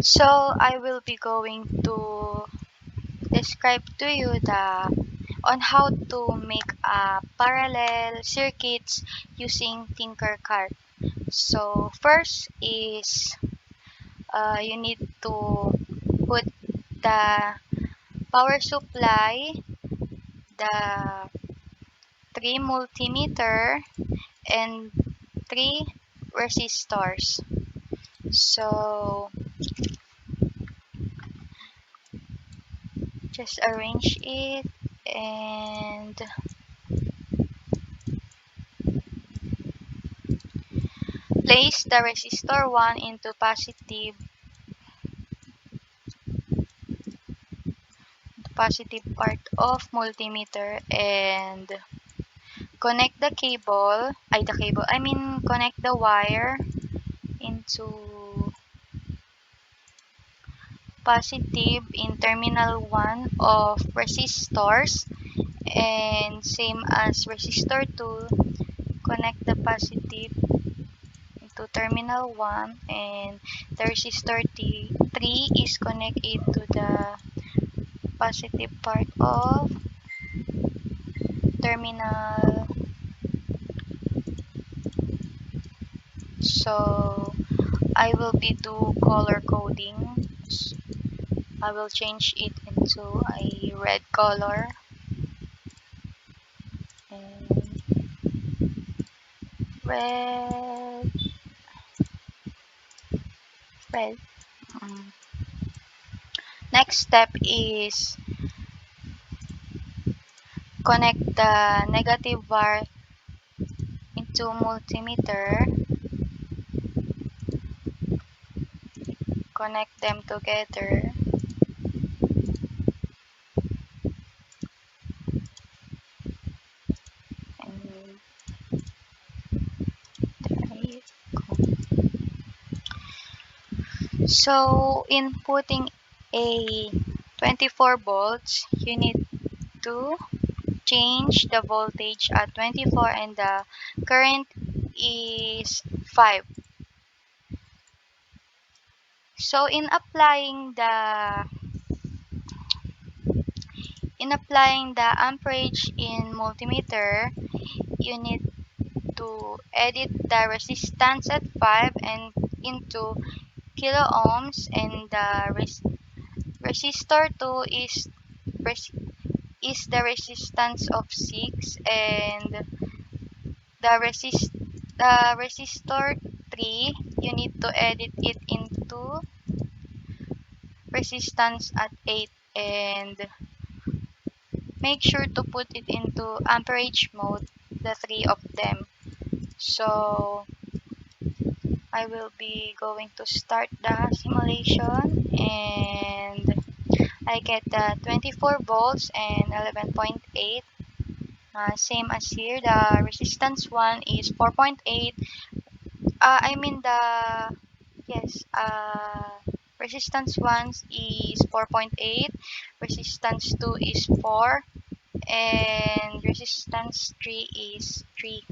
So I will be going to describe to you on how to make a parallel circuits using Tinkercad. So first is you need to put the power supply, the 3 multimeter, and 3 resistors. So just arrange it and place the resistor 1 into positive part of multimeter and connect the wire into positive in terminal 1 of resistors, and same as resistor 2, connect the positive into terminal 1, and the resistor 3 is connected to the positive part of terminal. So I will be do color coding. I will change it into a red color and red. Mm. Next step is connect the negative wire into multimeter. Connect them together. And so in putting a 24 volts, you need to change the voltage at 24 and the current is 5. So in applying the amperage in multimeter, you need to edit the resistance at 5 and into kilo ohms, and the resistor 2 is the resistance of 6, and the resistor 3, you need to edit it into resistance at 8, and make sure to put it into amperage mode, the 3 of them. So I will be going to start the simulation, and I get the 24 volts and 11.8. Same as here, the resistance 1 is 4.8. I mean the yes, resistance 1 is 4.8, resistance 2 is 4, and resistance 3 is 3.